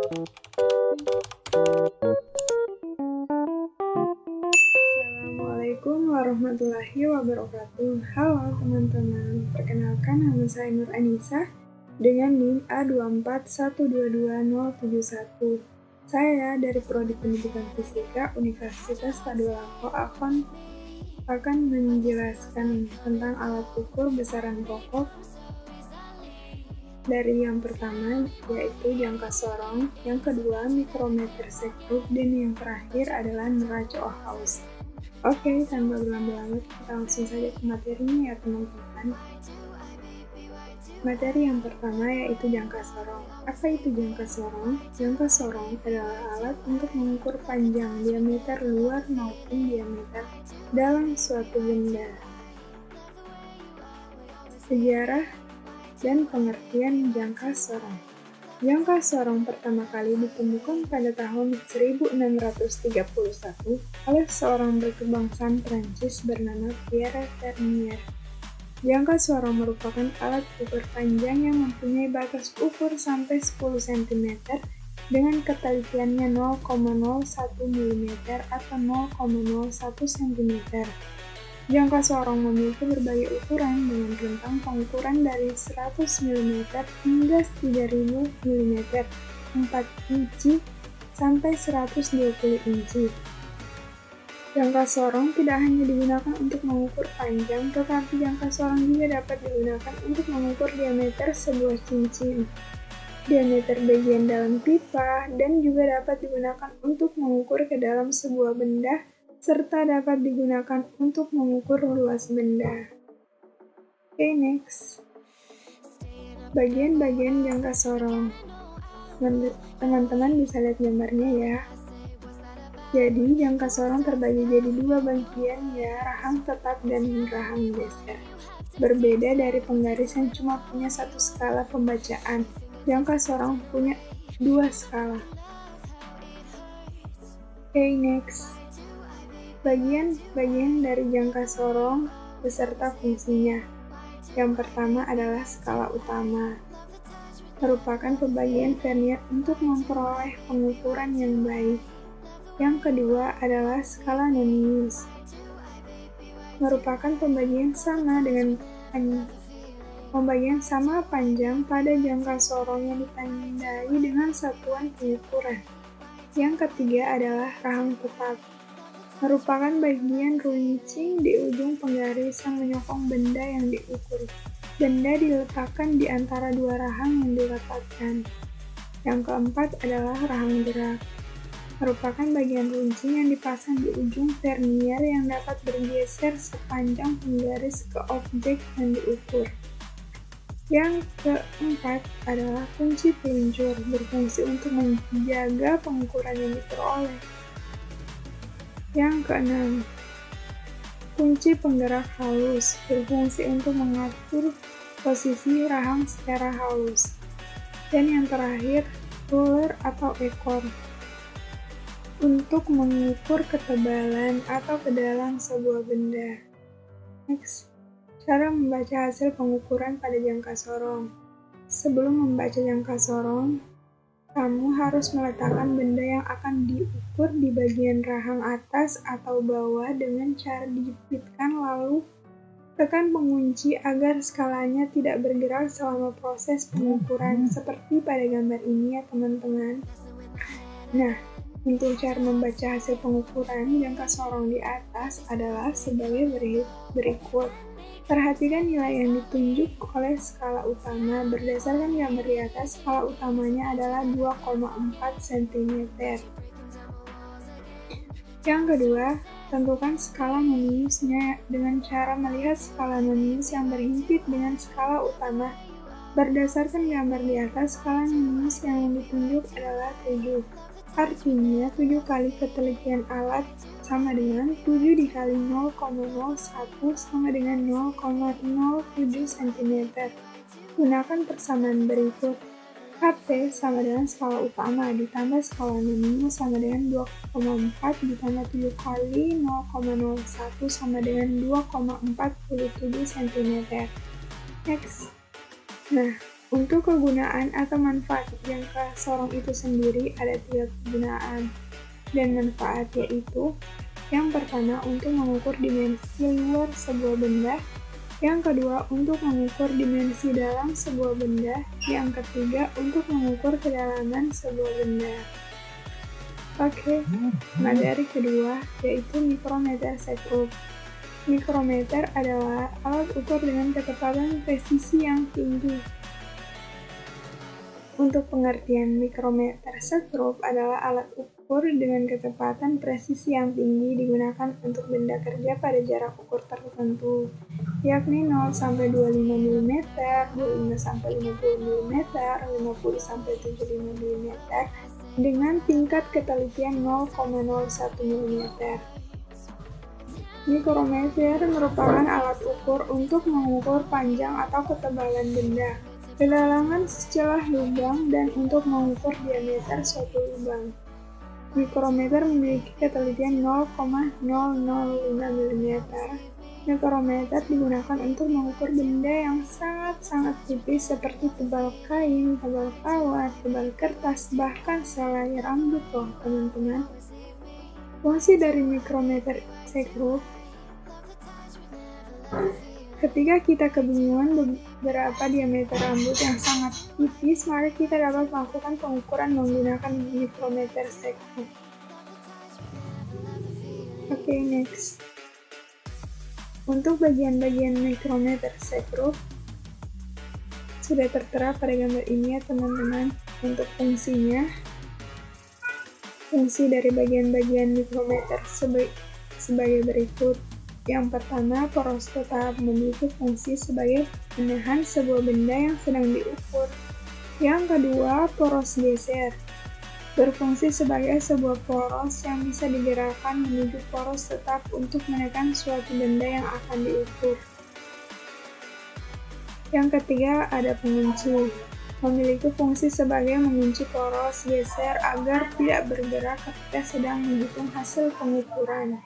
Assalamualaikum warahmatullahi wabarakatuh. Halo teman-teman, perkenalkan nama saya Nur Anissa dengan NIM A241227071. Saya dari Prodi Pendidikan Fisika Universitas Tadulako akan menjelaskan tentang alat ukur besaran pokok dari yang pertama yaitu jangka sorong, yang kedua mikrometer sekrup, dan yang terakhir adalah neraca-Ohaus. Oke, tanpa berlama-lama kita langsung saja ke materinya ya teman-teman. Materi yang pertama yaitu jangka sorong. Apa itu jangka sorong? Jangka sorong adalah alat untuk mengukur panjang, diameter luar maupun diameter dalam suatu benda. Sejarah dan pengertian jangka sorong. Jangka sorong pertama kali ditemukan pada tahun 1631 oleh seorang berkebangsaan Prancis bernama Pierre Vernier. Jangka sorong merupakan alat ukur panjang yang mempunyai batas ukur sampai 10 cm dengan ketelitiannya 0,01 mm atau 0,01 cm. Jangka sorong memiliki berbagai ukuran dengan rentang pengukuran dari 100 mm hingga 3000 mm, 4 inci sampai 120 inci. Jangka sorong tidak hanya digunakan untuk mengukur panjang, tetapi jangka sorong juga dapat digunakan untuk mengukur diameter sebuah cincin, diameter bagian dalam pipa, dan juga dapat digunakan untuk mengukur ke dalam sebuah benda, serta dapat digunakan untuk mengukur luas benda. Oke, next. Bagian-bagian jangka sorong. Teman-teman bisa lihat gambarnya ya. Jadi, jangka sorong terbagi jadi dua bagian ya, rahang tetap dan rahang geser. Berbeda dari penggaris yang cuma punya satu skala pembacaan, jangka sorong punya dua skala. Oke, next. Bagian-bagian dari jangka sorong beserta fungsinya. Yang pertama adalah skala utama, merupakan pembagian Vernier untuk memperoleh pengukuran yang baik. Yang kedua adalah skala Nonius, merupakan pembagian sama panjang pada jangka sorong yang ditandai dengan satuan pengukuran. Yang ketiga adalah rahang tetap, merupakan bagian runcing di ujung penggaris yang menyokong benda yang diukur. Benda diletakkan di antara dua rahang yang dirapatkan. Yang keempat adalah rahang gerak, merupakan bagian runcing yang dipasang di ujung Vernier yang dapat bergeser sepanjang penggaris ke objek yang diukur. Yang keempat adalah kunci peluncur, berfungsi untuk menjaga pengukuran yang diperoleh. Yang keenam, kunci penggerak halus, berfungsi untuk mengatur posisi rahang secara halus. Dan yang terakhir, ruler atau ekor, untuk mengukur ketebalan atau kedalam sebuah benda. Next, cara membaca hasil pengukuran pada jangka sorong. Sebelum membaca jangka sorong, kamu harus meletakkan benda yang akan diukur di bagian rahang atas atau bawah dengan cara dijepitkan, lalu tekan pengunci agar skalanya tidak bergerak selama proses pengukuran, seperti pada gambar ini ya teman-teman. Nah, untuk cara membaca hasil pengukuran jangka sorong di atas adalah sebagai berikut. Perhatikan nilai yang ditunjuk oleh skala utama. Berdasarkan gambar di atas, skala utamanya adalah 2,4 cm. Yang kedua, tentukan skala Noniusnya dengan cara melihat skala Nonius yang berhimpit dengan skala utama. Berdasarkan gambar di atas, skala Nonius yang ditunjuk adalah 7. Artinya, 7 kali ketelitian alat sama dengan 7 dikali 0,01 sama dengan 0,07 cm. Gunakan persamaan berikut. HP sama dengan skala utama ditambah skala Nonius sama dengan 2,4 ditambah 7 kali 0,01 sama dengan 2,47 cm. Next. Nah, Untuk kegunaan atau manfaat jangka sorong itu sendiri ada 3 kegunaan dan manfaat, yaitu yang pertama untuk mengukur dimensi luar sebuah benda, yang kedua untuk mengukur dimensi dalam sebuah benda, yang ketiga untuk mengukur kedalaman sebuah benda. Oke, materi kedua yaitu mikrometer sekrup. Mikrometer adalah alat ukur dengan ketepatan presisi yang tinggi. Untuk pengertian, mikrometer sekrup adalah alat ukur dengan ketepatan presisi yang tinggi digunakan untuk benda kerja pada jarak ukur tertentu, yakni 0-25 mm, 25-50 mm, 50-75 mm, dengan tingkat ketelitian 0,01 mm. Mikrometer merupakan alat ukur untuk mengukur panjang atau ketebalan benda, kedalaman celah lubang, dan untuk mengukur diameter suatu lubang. Mikrometer memiliki ketelitian 0,005 mm. Mikrometer digunakan untuk mengukur benda yang sangat-sangat tipis seperti tebal kain, tebal kawat, tebal kertas, bahkan selai rambut loh teman-teman. Fungsi dari mikrometer sekrup: ketika kita kebingungan berapa diameter rambut yang sangat tipis, maka kita dapat melakukan pengukuran menggunakan mikrometer sekrup. Oke, next. Untuk bagian-bagian mikrometer sekrup sudah tertera pada gambar ini ya teman-teman. Untuk fungsinya, fungsi dari bagian-bagian mikrometer sebagai berikut. Yang pertama, poros tetap memiliki fungsi sebagai penahan sebuah benda yang sedang diukur. Yang kedua, poros geser berfungsi sebagai sebuah poros yang bisa digerakkan menuju poros tetap untuk menekan suatu benda yang akan diukur. Yang ketiga, ada pengunci, memiliki fungsi sebagai mengunci poros geser agar tidak bergerak ketika sedang menghitung hasil pengukuran.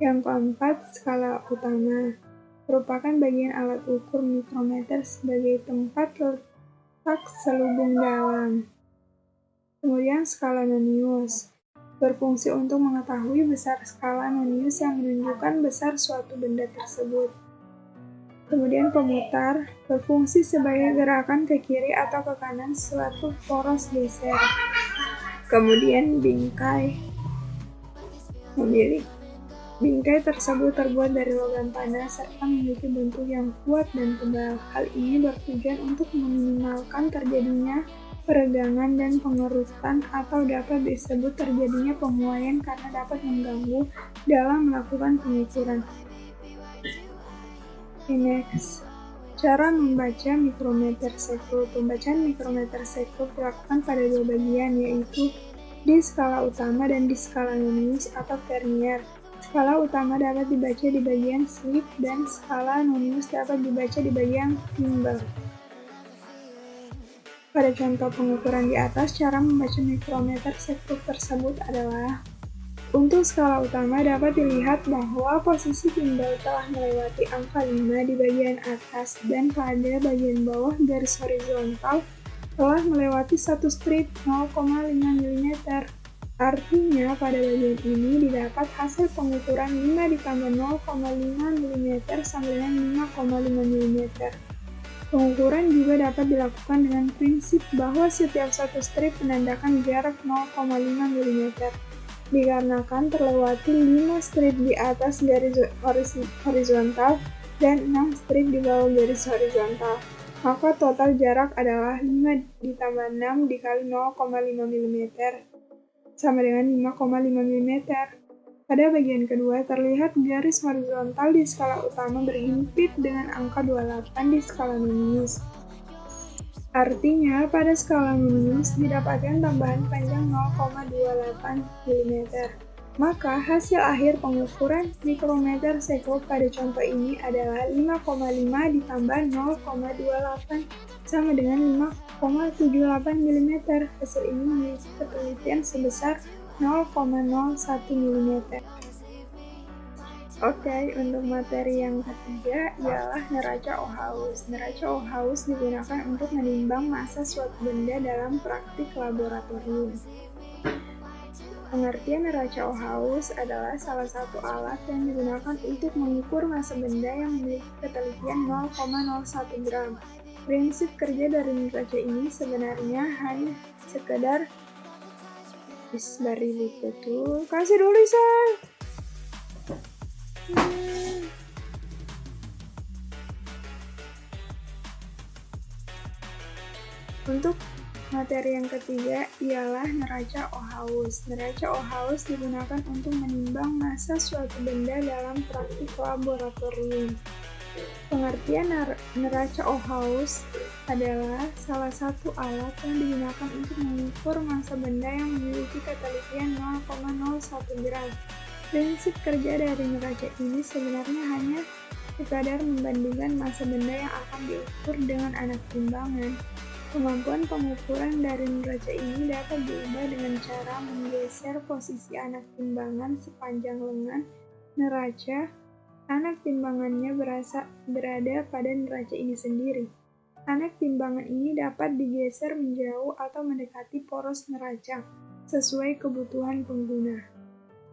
Yang keempat, skala utama, merupakan bagian alat ukur mikrometer sebagai tempat letak selubung dalam. Kemudian skala nonius, berfungsi untuk mengetahui besar skala nonius yang menunjukkan besar suatu benda tersebut. Kemudian pemutar, berfungsi sebagai gerakan ke kiri atau ke kanan suatu poros geser. Kemudian bingkai, bingkai tersebut terbuat dari logam panas serta memiliki bentuk yang kuat dan tebal. Hal ini bertujuan untuk meminimalkan terjadinya peregangan dan pengerutan, atau dapat disebut terjadinya penguaian karena dapat mengganggu dalam melakukan pengukuran. Next, cara membaca mikrometer sekrup. Pembacaan mikrometer sekrup dilakukan pada dua bagian, yaitu di skala utama dan di skala nonius atau vernier. Skala utama dapat dibaca di bagian slip dan skala nonius dapat dibaca di bagian thimble. Pada contoh pengukuran di atas, cara membaca mikrometer sekrup tersebut adalah: untuk skala utama dapat dilihat bahwa posisi thimble telah melewati angka 5 di bagian atas dan pada bagian bawah garis horizontal telah melewati satu strip 0,5 mm. Artinya, pada bagian ini didapat hasil pengukuran 5 ditambah 0,5 mm sama dengan 5,5 mm. Pengukuran juga dapat dilakukan dengan prinsip bahwa setiap satu strip menandakan jarak 0,5 mm. Dikarenakan terlewati 5 strip di atas garis horizontal dan 6 strip di bawah garis horizontal, maka total jarak adalah 5 ditambah 6 dikali 0,5 mm. sama dengan 5,5 mm. Pada bagian kedua, terlihat garis horizontal di skala utama berhimpit dengan angka 28 di skala nonius. Artinya, pada skala nonius didapatkan tambahan panjang 0,28 mm. Maka, hasil akhir pengukuran mikrometer sekrup pada contoh ini adalah 5,5 ditambah 0,28 sama dengan 5,78 mm. Hasil ini memiliki ketelitian sebesar 0,01 mm. Oke, untuk materi yang ketiga ialah neraca Ohaus. Neraca Ohaus digunakan untuk menimbang massa suatu benda dalam praktik laboratorium. Pengertian neraca Ohaus adalah salah satu alat yang digunakan untuk mengukur massa benda yang memiliki ketelitian 0,01 gram. Prinsip kerja dari neraca ini sebenarnya hanya sekedar betul. Kasih dulu, Isal. Untuk materi yang ketiga ialah neraca Ohaus. Neraca Ohaus digunakan untuk menimbang massa suatu benda dalam praktik laboratorium. Pengertian neraca Ohaus adalah salah satu alat yang digunakan untuk mengukur massa benda yang memiliki ketelitian 0,01 gram. Prinsip kerja dari neraca ini sebenarnya hanya sekadar membandingkan massa benda yang akan diukur dengan anak timbangan. Kemampuan pengukuran dari neraca ini dapat diubah dengan cara menggeser posisi anak timbangan sepanjang lengan neraca. Anak timbangannya berada pada neraca ini sendiri. Anak timbangan ini dapat digeser menjauh atau mendekati poros neraca, sesuai kebutuhan pengguna.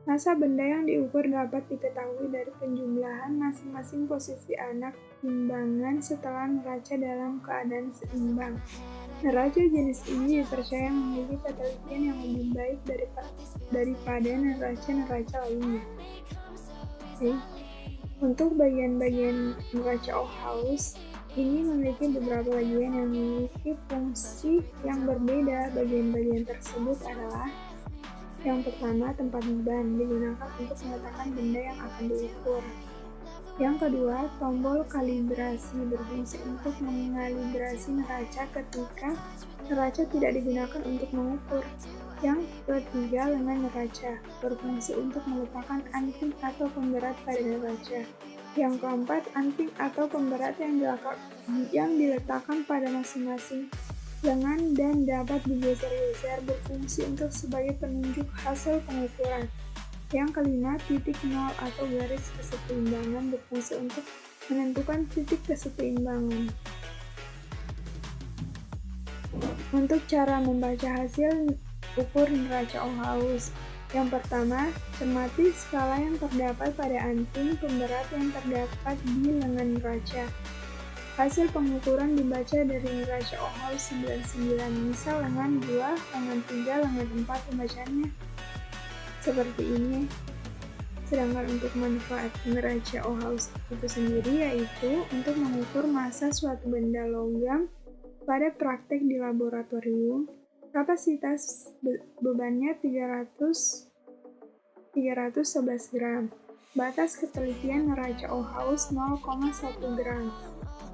Massa benda yang diukur dapat diketahui dari penjumlahan masing-masing posisi anak timbangan setelah neraca dalam keadaan seimbang. Neraca jenis ini dipercaya memiliki ketelitian yang lebih baik daripada neraca-neraca lainnya. Untuk bagian-bagian neraca Ohaus, ini memiliki beberapa bagian yang memiliki fungsi yang berbeda. Bagian-bagian tersebut adalah: yang pertama, tempat beban digunakan untuk meletakkan benda yang akan diukur. Yang kedua, tombol kalibrasi berfungsi untuk mengalibrasi neraca ketika neraca tidak digunakan untuk mengukur. Yang ketiga, lengan neraca berfungsi untuk meletakkan anting atau pemberat pada neraca. Yang keempat, anting atau pemberat yang diletakkan pada masing-masing lengan dan dapat digeser-geser berfungsi untuk sebagai penunjuk hasil pengukuran. Yang kelima, titik nol atau garis keseimbangan berfungsi untuk menentukan titik keseimbangan. Untuk cara membaca hasil ukur neraca Ohaus. Yang pertama, cermati skala yang terdapat pada anting pemberat yang terdapat di lengan neraca. Hasil pengukuran dibaca dari neraca Ohaus 99, misal lengan 2, lengan 3, lengan 4 pembacaannya seperti ini. Sedangkan untuk manfaat neraca Ohaus itu sendiri yaitu untuk mengukur massa suatu benda logam pada praktek di laboratorium. Kapasitas bebannya 311 gram. Batas ketelitian neraca Ohaus 0,1 gram.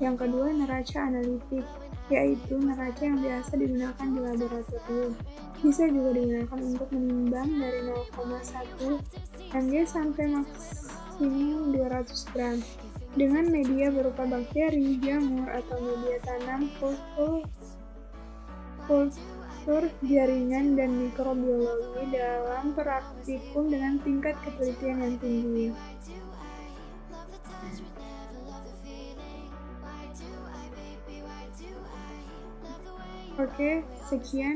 Yang kedua, neraca analitik, yaitu neraca yang biasa digunakan di laboratorium. Bisa juga digunakan untuk menimbang dari 0,1 mg sampai maksimum 200 gram. Dengan media berupa bakteri, jamur, atau media tanam, kultur jaringan, dan mikrobiologi dalam praktikum dengan tingkat ketelitian yang tinggi. Oke, sekian